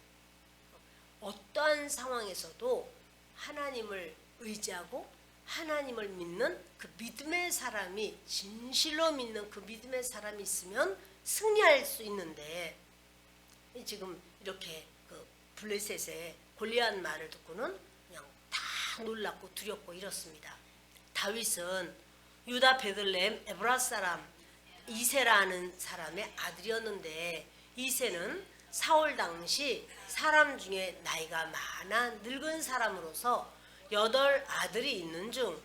S1: 어떠한 상황에서도 하나님을 의지하고 하나님을 믿는 그 믿음의 사람이, 진실로 믿는 그 믿음의 사람이 있으면 승리할 수 있는데, 지금 이렇게 그 블레셋의 골리앗 말을 듣고는 그냥 다 놀랍고 두렵고 이렇습니다. 다윗은 유다 베들레헴 에브라 사람 이새라는 사람의 아들이었는데, 이새는 사울 당시 사람 중에 나이가 많아 늙은 사람으로서 8 아들이 있는 중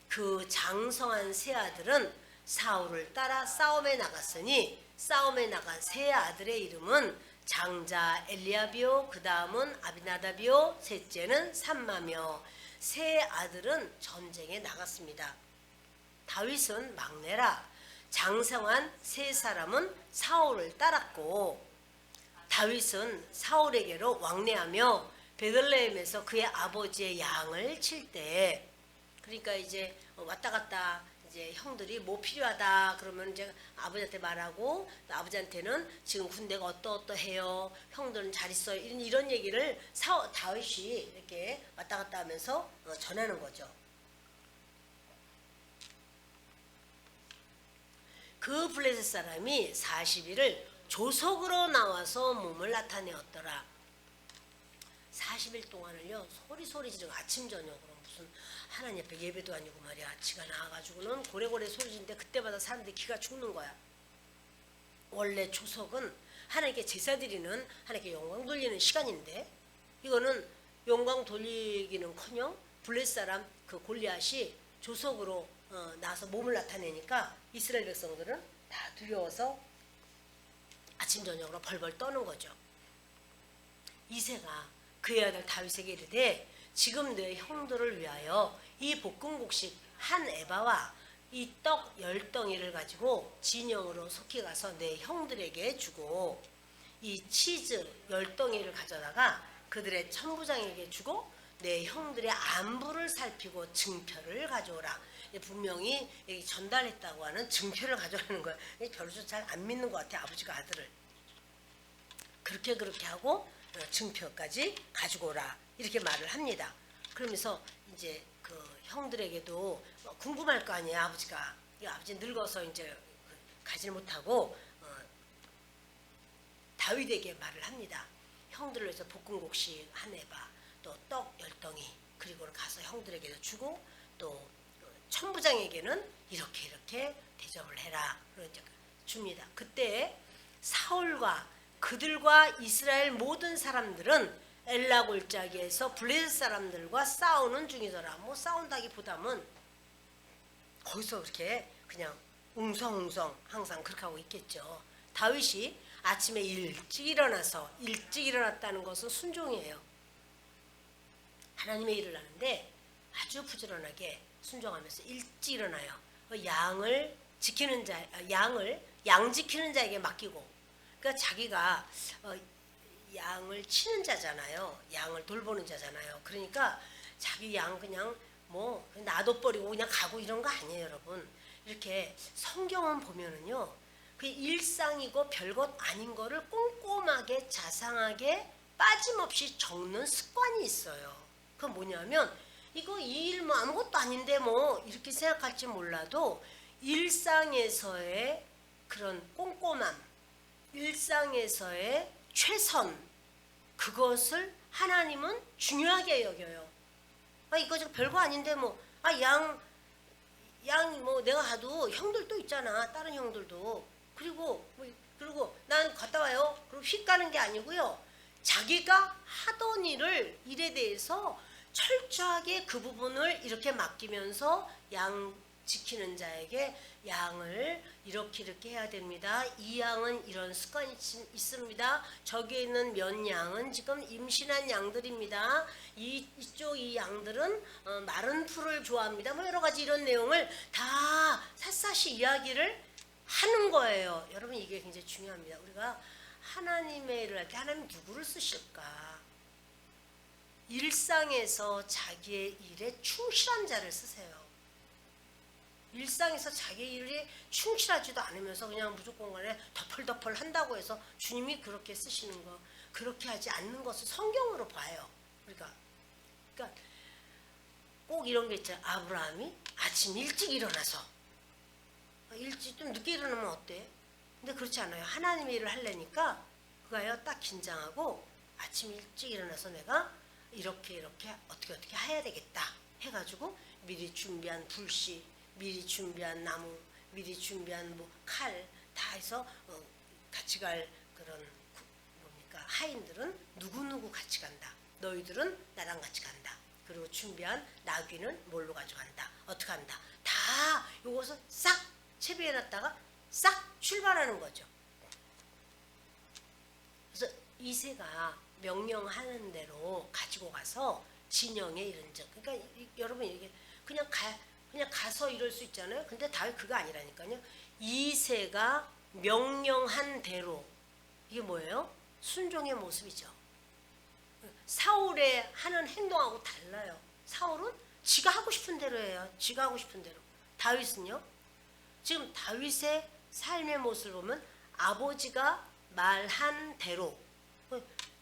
S1: 그 장성한 세 아들은 사울을 따라 싸움에 나갔으니 싸움에 나간 세 아들의 이름은 장자 엘리압이요, 그 다음은 아비나답이요, 셋째는 삼마며, 세 아들은 전쟁에 나갔습니다. 다윗은 막내라. 장성한 세 사람은 사울을 따랐고, 다윗은 사울에게로 왕래하며 베들레헴에서 그의 아버지의 양을 칠 때, 그러니까 이제 왔다 갔다 이제 형들이 뭐 필요하다 그러면 이제 아버지한테 말하고, 아버지한테는 지금 군대가 어떠어떠해요, 형들은 잘 있어요, 이런 얘기를 다윗이 이렇게 왔다 갔다 하면서 전하는 거죠. 그 블레셋 사람이 40일을 조석으로 나와서 몸을 나타내었더라. 40일 동안을요 소리 지르고 아침 저녁으로, 무슨 하나님 앞에 예배도 아니고 말이야, 지가 나와가지고는 고래고래 소리 지르는데 그때마다 사람들이 기가 죽는 거야. 원래 조석은 하나님께 제사 드리는, 하나님께 영광 돌리는 시간인데, 이거는 영광 돌리기는커녕 블레셋 사람 그 골리앗이 조석으로 나와서 몸을 나타내니까 이스라엘 백성들은 다 두려워서 아침 저녁으로 벌벌 떠는 거죠. 이새가 그의 아들 다윗에게 이르되, 지금 내 형들을 위하여 이 볶음국식 한 에바와 이 떡 10덩이를 가지고 진영으로 속히 가서 내 형들에게 주고, 이 치즈 10덩이를 가져다가 그들의 천부장에게 주고, 내 형들의 안부를 살피고 증표를 가져오라. 분명히 전달했다고 하는 증표를 가져오라는 거야. 별로 잘 안 믿는 것 같아, 아버지가 아들을. 그렇게 하고 증표까지 가지고 오라, 이렇게 말을 합니다. 그러면서 이제 그 형들에게도 궁금할 거 아니에요. 아버지가, 아버지 늙어서 이제 가지 못하고 다윗에게 말을 합니다. 형들을 위해서 볶음국식 한 에바, 또 떡 10덩이, 그리고 가서 형들에게도 주고, 또 천부장에게는 이렇게 대접을 해라, 이제 줍니다. 그때 사울과 그들과 이스라엘 모든 사람들은 엘라 골짜기에서 블레셋 사람들과 싸우는 중이더라. 뭐 싸운다기보다는 거기서 그렇게 그냥 웅성웅성 항상 그렇게 하고 있겠죠. 다윗이 아침에 일찍 일어났다는 것은 순종이에요. 하나님의 일을 하는데 아주 부지런하게 순종하면서 일찍 일어나요. 양을 지키는 양 지키는 자에게 맡기고, 그러니까 자기가 양을 치는 자잖아요. 양을 돌보는 자잖아요. 그러니까 자기 양 그냥 뭐 놔둬버리고 그냥 가고 이런 거 아니에요, 여러분. 이렇게 성경은 보면은요, 그 일상이고 별것 아닌 거를 꼼꼼하게 자상하게 빠짐없이 적는 습관이 있어요. 그건 뭐냐면, 이거 이 일 뭐 아무것도 아닌데 뭐 이렇게 생각할지 몰라도 일상에서의 그런 꼼꼼함, 일상에서의 최선, 그것을 하나님은 중요하게 여겨요. 이거 저 별거 아닌데 뭐, 양 뭐 내가 가도 형들도 있잖아, 다른 형들도. 그리고 난 갔다 와요. 그리고 휙 가는 게 아니고요. 자기가 하던 일에 대해서 철저하게 그 부분을 이렇게 맡기면서 양 지키는 자에게 양을 이렇게 해야 됩니다. 이 양은 이런 습관이 있습니다. 저기에 있는 몇 양은 지금 임신한 양들입니다. 이쪽 이 양들은 마른 풀을 좋아합니다. 뭐 여러 가지 이런 내용을 다 샅샅이 이야기를 하는 거예요. 여러분, 이게 굉장히 중요합니다. 우리가 하나님의 일을 할 때 하나님 누구를 쓰실까? 일상에서 자기의 일에 충실한 자를 쓰세요. 일상에서 자기 일에 충실하지도 않으면서 그냥 무조건 간에 덮을덮을 한다고 해서 주님이 그렇게 쓰시는 거, 그렇게 하지 않는 것을 성경으로 봐요. 그러니까 꼭 이런 게 있잖아요. 아브라함이 아침 일찍 일어나서, 일찍 좀 늦게 일어나면 어때? 근데 그렇지 않아요. 하나님의 일을 하려니까 그가요 딱 긴장하고 아침 일찍 일어나서 내가 이렇게 어떻게 해야 되겠다 해가지고 미리 준비한 불씨, 미리 준비한 나무, 미리 준비한 뭐 칼 다 해서 같이 갈 그런 뭡니까 하인들은 누구누구 같이 간다. 너희들은 나랑 같이 간다. 그리고 준비한 나귀는 뭘로 가져간다. 어떻게 한다. 다 요것을 싹 채비해놨다가 싹 출발하는 거죠. 그래서 이새가 명령하는 대로 가지고 가서 진영에 이른 적. 그러니까 여러분 이게 그냥 가서 이럴 수 있잖아요. 근데 다윗 그거 아니라니까요. 이새가 명령한 대로 이게 뭐예요? 순종의 모습이죠. 사울의 하는 행동하고 달라요. 사울은 지가 하고 싶은 대로 해요. 지가 하고 싶은 대로. 다윗은요. 지금 다윗의 삶의 모습을 보면 아버지가 말한 대로.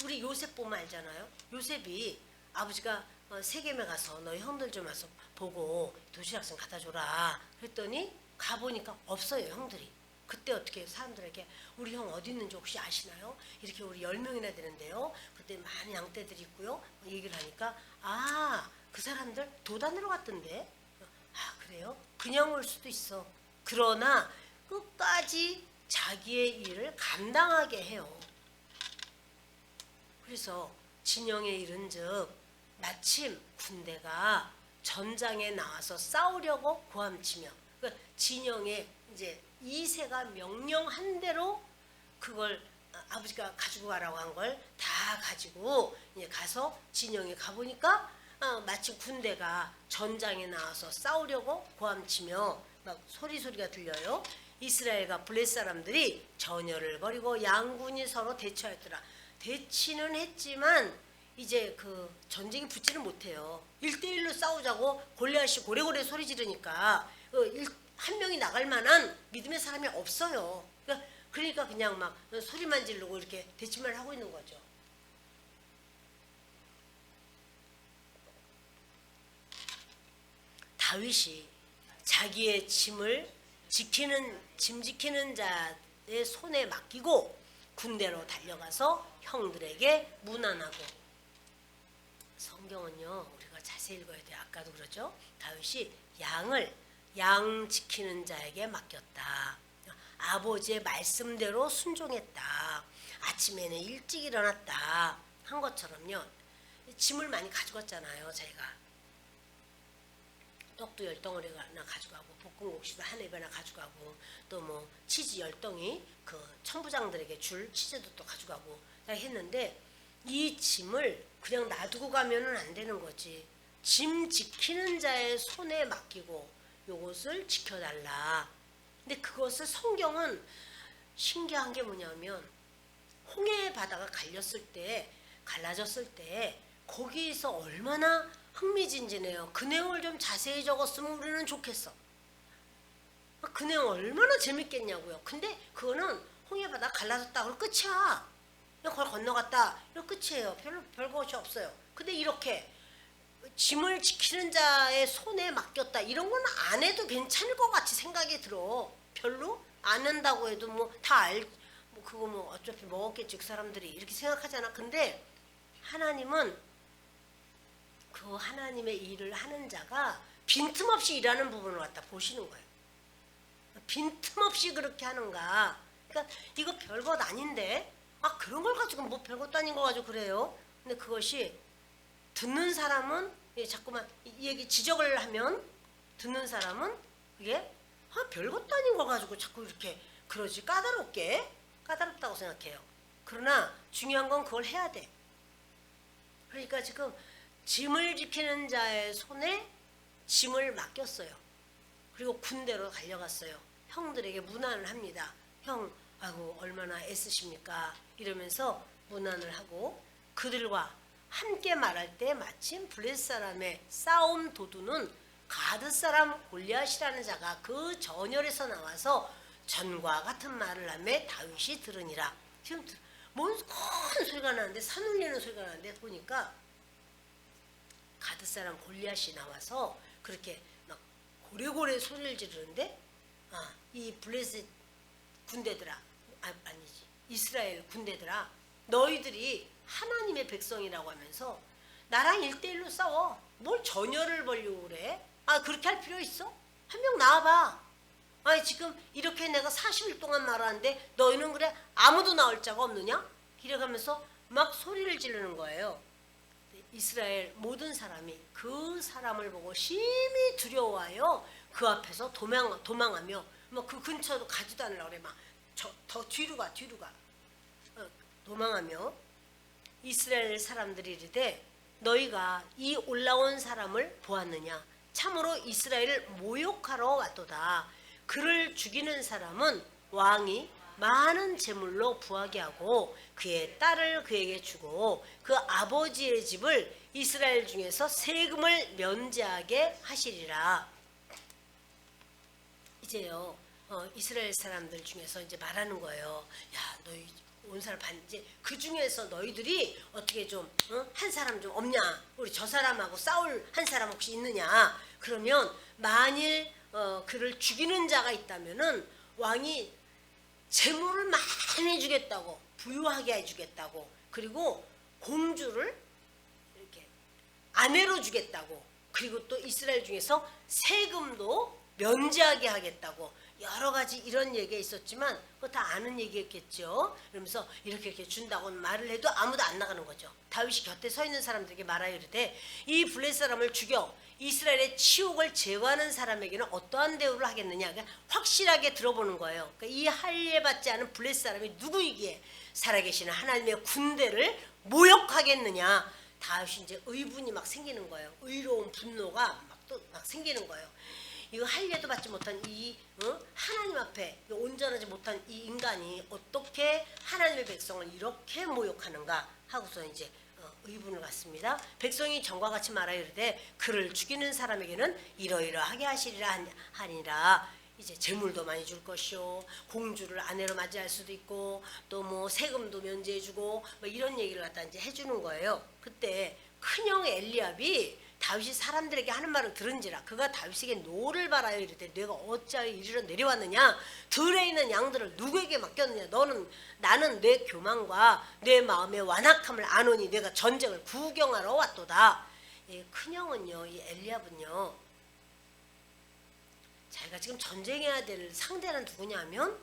S1: 우리 요셉 보면 알잖아요. 요셉이 아버지가 세겜에 가서 너희 형들 좀 와서 보고 도시락 좀 갖다 줘라. 그랬더니 가보니까 없어요, 형들이. 그때 어떻게 사람들에게 우리 형 어디 있는지 혹시 아시나요? 이렇게 우리 10명이나 되는데요. 그때 많은 양떼들이 있고요. 얘기를 하니까 그 사람들 도단으로 갔던데. 그래요? 그냥 올 수도 있어. 그러나 끝까지 자기의 일을 감당하게 해요. 그래서 진영에 이른즉 마침 군대가 전장에 나와서 싸우려고 고함치며 진영에 이제 이새가 명령한 대로 그걸 아버지가 가지고 가라고 한 걸 다 가지고 이제 가서 진영에 가보니까 마침 군대가 전장에 나와서 싸우려고 고함치며 막 소리가 들려요. 이스라엘과 블레 사람들이 전열을 벌이고 양군이 서로 대처하였더라. 대치는 했지만 이제 그 전쟁이 붙지는 못해요. 1대1로 싸우자고 골리앗이 고래고래 소리 지르니까 한 명이 나갈 만한 믿음의 사람이 없어요. 그러니까 그냥 막 소리만 지르고 이렇게 대치만 하고 있는 거죠. 다윗이 자기의 짐 지키는 자의 손에 맡기고 군대로 달려가서 형들에게 문안하고. 성경은요 우리가 자세히 읽어야 돼요. 아까도 그러죠. 다윗이 양 지키는 자에게 맡겼다. 아버지의 말씀대로 순종했다. 아침에는 일찍 일어났다 한 것처럼요. 짐을 많이 가져갔잖아요. 자기가 떡도 10덩어리나 가져가고 볶음국수도 한 입에나 가져가고 또 뭐 치즈 10덩이 그 천부장들에게 줄 치즈도 또 가져가고 했는데 이 짐을 그냥 놔두고 가면은 안 되는 거지. 짐 지키는 자의 손에 맡기고 요것을 지켜달라. 근데 그것을 성경은 신기한 게 뭐냐면 홍해 바다가 갈라졌을 때 거기서 얼마나 흥미진진해요. 그 내용을 좀 자세히 적었으면 우리는 좋겠어. 그 내용 얼마나 재밌겠냐고요. 근데 그거는 홍해 바다 갈라졌다 그럼 끝이야. 그냥 그걸 건너갔다 이거 끝이에요. 별것이 없어요. 근데 이렇게 짐을 지키는 자의 손에 맡겼다 이런 건 안 해도 괜찮을 것 같이 생각이 들어. 별로 안 한다고 해도 뭐 다 그거 뭐 어차피 먹었겠지 그 사람들이 이렇게 생각하잖아. 근데 하나님은 그 하나님의 일을 하는 자가 빈틈없이 일하는 부분을 갖다 보시는 거예요. 빈틈없이 그렇게 하는가. 그러니까 이거 별것 아닌데 그런 걸 가지고 뭐 별것도 아닌 거 가지고 그래요. 근데 그것이 듣는 사람은 자꾸만 이 얘기 지적을 하면 듣는 사람은 그게 별것도 아닌 거 가지고 자꾸 이렇게 그러지 까다롭다고 생각해요. 그러나 중요한 건 그걸 해야 돼. 그러니까 지금 짐을 지키는 자의 손에 짐을 맡겼어요. 그리고 군대로 달려갔어요. 형들에게 문안을 합니다. 형 아이고 얼마나 애쓰십니까 이러면서 문안을 하고 그들과 함께 말할 때 마침 블레셋 사람의 싸움 도두는 가드 사람 골리앗이라는 자가 그 전열에서 나와서 전과 같은 말을 하며 다윗이 들으니라. 지금 뭔 큰 소리가 나는데 산 울리는 소리가 나는데 보니까 가드 사람 골리앗이 나와서 그렇게 막 고래고래 소리를 지르는데 이 블레셋 군대들아 아니지 이스라엘 군대들아 너희들이 하나님의 백성이라고 하면서 나랑 1대1로 싸워. 뭘 전열을 벌려고 그래? 그렇게 할 필요 있어? 한 명 나와봐. 지금 이렇게 내가 40일 동안 말하는데 너희는 그래 아무도 나올 자가 없느냐? 이래가면서 막 소리를 지르는 거예요. 이스라엘 모든 사람이 그 사람을 보고 심히 두려워하여 그 앞에서 도망하며 뭐 그 근처도 가지도 않으려고 그래. 막 더 뒤로 가 도망하며 이스라엘 사람들이 이르되 너희가 이 올라온 사람을 보았느냐? 참으로 이스라엘을 모욕하러 왔도다. 그를 죽이는 사람은 왕이 많은 재물로 부하게 하고 그의 딸을 그에게 주고 그 아버지의 집을 이스라엘 중에서 세금을 면제하게 하시리라. 이제요 이스라엘 사람들 중에서 이제 말하는 거예요. 야 너희 온 사람 이제 그 중에서 너희들이 어떻게 좀 한 사람 좀 없냐? 우리 저 사람하고 싸울 한 사람 혹시 있느냐? 그러면 만일 그를 죽이는 자가 있다면은 왕이 재물을 많이 주겠다고 부유하게 해주겠다고 그리고 공주를 이렇게 아내로 주겠다고 그리고 또 이스라엘 중에서 세금도 면제하게 하겠다고 여러 가지 이런 얘기가 있었지만 그거 다 아는 얘기였겠죠. 그러면서 이렇게 준다고 말을 해도 아무도 안 나가는 거죠. 다윗이 곁에 서 있는 사람들에게 말하여 이르되 이 블레셋 사람을 죽여 이스라엘의 치욕을 제거하는 사람에게는 어떠한 대우를 하겠느냐. 그러니까 확실하게 들어보는 거예요. 그러니까 이 할례 받지 않은 블레셋 사람이 누구이기에 살아계시는 하나님의 군대를 모욕하겠느냐. 다윗이 이제 의분이 막 생기는 거예요. 의로운 분노가 막 생기는 거예요. 이거 할례도 받지 못한 이 하나님 앞에 온전하지 못한 이 인간이 어떻게 하나님의 백성을 이렇게 모욕하는가 하고서 이제 의분을 갖습니다. 백성이 전과 같이 말하여 이르되 그를 죽이는 사람에게는 이러이러하게 하시리라 하니라. 이제 재물도 많이 줄 것이요 공주를 아내로 맞이할 수도 있고 또 뭐 세금도 면제해주고 뭐 이런 얘기를 갖다 이제 해주는 거예요. 그때 큰형 엘리압이 다윗이 사람들에게 하는 말을 들은지라 그가 다윗에게 노를 바라여 이르되 내가 어찌하여 이리로 내려왔느냐 들에 있는 양들을 누구에게 맡겼느냐 나는 내 교만과 내 마음의 완악함을 아노니 내가 전쟁을 구경하러 왔도다. 큰형은요 이 엘리압은요 자기가 지금 전쟁해야 될 상대는 누구냐면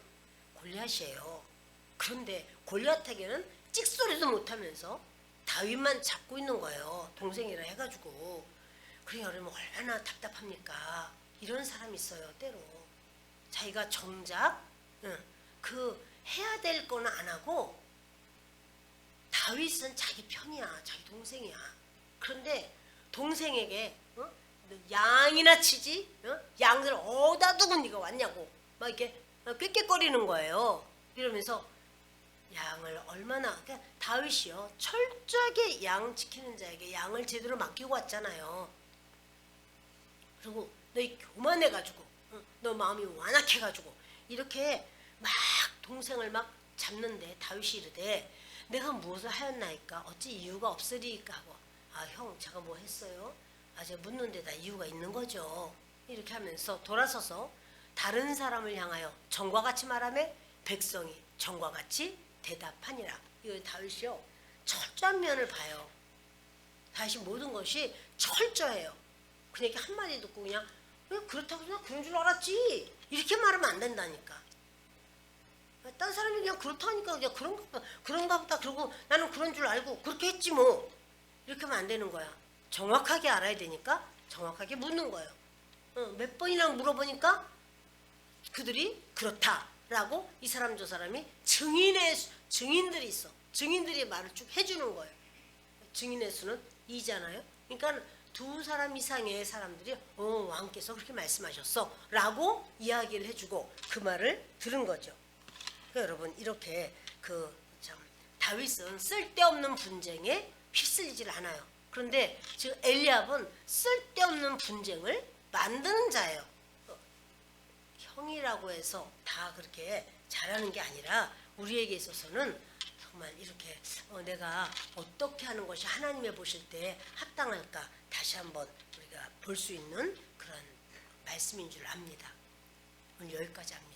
S1: 골리앗이에요. 그런데 골리앗에게는 찍소리도 못하면서 다윗만 잡고 있는 거예요. 동생이라 해가지고. 그러니까 그러면 얼마나 답답합니까? 이런 사람이 있어요. 때로 자기가 정작 그 해야 될 거는 안 하고 다윗은 자기 편이야. 자기 동생이야. 그런데 동생에게 양이나 치지 양들 어디다 두고 네가 왔냐고 막 이렇게 꾀꾀거리는 거예요. 이러면서 양을 얼마나 그러니까 다윗이요 철저하게 양 지키는 자에게 양을 제대로 맡기고 왔잖아요. 그리고 너희 교만해가지고 너 마음이 완악해가지고 이렇게 막 동생을 막 잡는데 다윗이 이르되 내가 무엇을 하였나이까 어찌 이유가 없으리까 하고 형 제가 뭐 했어요? 제가 묻는 데다 이유가 있는 거죠. 이렇게 하면서 돌아서서 다른 사람을 향하여 전과 같이 말하며 백성이 전과 같이 대답하니라. 이거 다윗이요 철저한 면을 봐요. 다윗이 모든 것이 철저해요. 그냥 이렇게 한마디 듣고 그냥 그렇다고 그냥 그런 줄 알았지 이렇게 말하면 안 된다니까. 딴 사람이 그냥 그렇다니까 그냥 그런가 보다 그러고 나는 그런 줄 알고 그렇게 했지 뭐 이렇게 하면 안 되는 거야. 정확하게 알아야 되니까 정확하게 묻는 거예요. 몇 번이나 물어보니까 그들이 그렇다라고 이 사람 저 사람이 증인들이 있어. 증인들이 말을 쭉 해주는 거예요. 증인의 수는 2잖아요. 그러니까 두 사람 이상의 사람들이 왕께서 그렇게 말씀하셨어 라고 이야기를 해주고 그 말을 들은 거죠. 여러분 이렇게 참 다윗은 쓸데없는 분쟁에 휩쓸리질 않아요. 그런데 지금 엘리압은 쓸데없는 분쟁을 만드는 자예요. 형이라고 해서 다 그렇게 잘하는 게 아니라 우리에게 있어서는 정말 이렇게 내가 어떻게 하는 것이 하나님의 보실 때 합당할까 다시 한번 우리가 볼 수 있는 그런 말씀인 줄 압니다. 오늘 여기까지 합니다.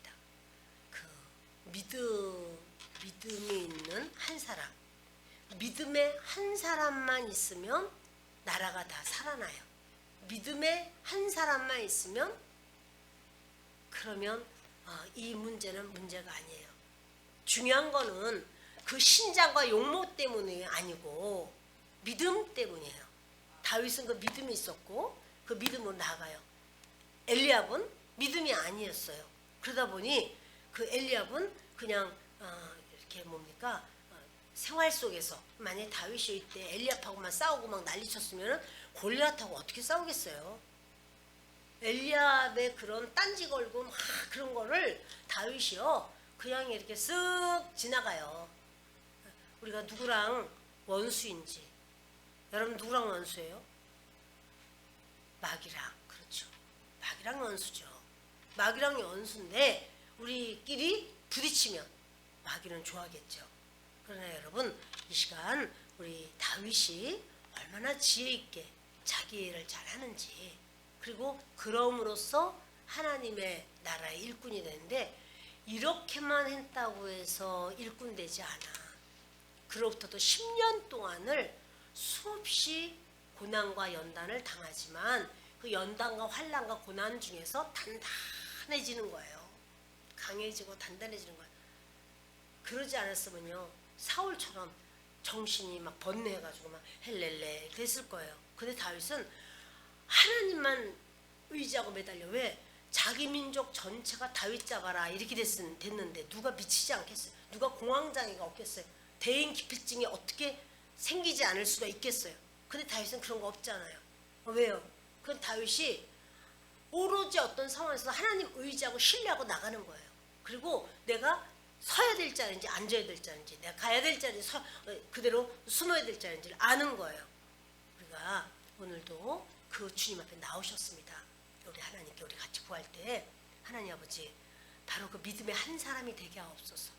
S1: 믿음이 있는 한 사람, 믿음의 한 사람만 있으면 나라가 다 살아나요. 믿음의 한 사람만 있으면 그러면 이 문제는 문제가 아니에요. 중요한 거는 그 신장과 용모 때문이 아니고 믿음 때문이에요. 다윗은 그 믿음이 있었고 그 믿음으로 나아가요. 엘리압은 믿음이 아니었어요. 그러다 보니 그 엘리압은 그냥 이렇게 생활 속에서 만약에 다윗이 이때 엘리압하고만 싸우고 막 난리쳤으면 골리앗하고 어떻게 싸우겠어요. 엘리압의 그런 딴지 걸고 막 그런 거를 다윗이요 그냥 이렇게 쓱 지나가요. 우리가 누구랑 원수인지, 여러분 누구랑 원수예요? 마귀랑. 그렇죠. 마귀랑 원수죠. 마귀랑 원수인데 우리끼리 부딪히면 마귀는 좋아하겠죠. 그러나 여러분 이 시간 우리 다윗이 얼마나 지혜 있게 자기 일을 잘 하는지, 그리고 그럼으로써 하나님의 나라의 일꾼이 되는데 이렇게만 했다고 해서 일꾼 되지 않아. 그로부터도 10년 동안을 수없이 고난과 연단을 당하지만 그 연단과 환난과 고난 중에서 단단해지는 거예요. 강해지고 단단해지는 거예요. 그러지 않았으면요 사울처럼 정신이 막 번뇌해가지고 막 헬렐레 됐을 거예요. 근데 다윗은 하나님만 의지하고 매달려. 왜? 자기 민족 전체가 다윗 잡아라 이렇게 됐는데 누가 미치지 않겠어요? 누가 공황장애가 없겠어요? 대인 기피증이 어떻게 생기지 않을 수가 있겠어요? 근데 다윗은 그런 거 없잖아요. 왜요? 그건 다윗이 오로지 어떤 상황에서 하나님 의지하고 신뢰하고 나가는 거예요. 그리고 내가 서야 될 자리인지 앉아야 될 자리인지, 내가 가야 될 자리인지 그대로 숨어야 될 자리인지를 아는 거예요. 우리가 오늘도 그 주님 앞에 나오셨습니다. 우리 하나님께 우리 같이 구할 때 하나님 아버지 바로 그 믿음의 한 사람이 되게 하옵소서.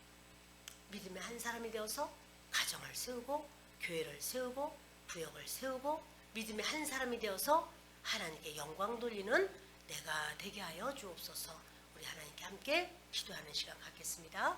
S1: 믿음의 한 사람이 되어서 가정을 세우고 교회를 세우고 부역을 세우고 믿음의 한 사람이 되어서 하나님께 영광 돌리는 내가 되게 하여 주옵소서. 우리 하나님께 함께 기도하는 시간 갖겠습니다.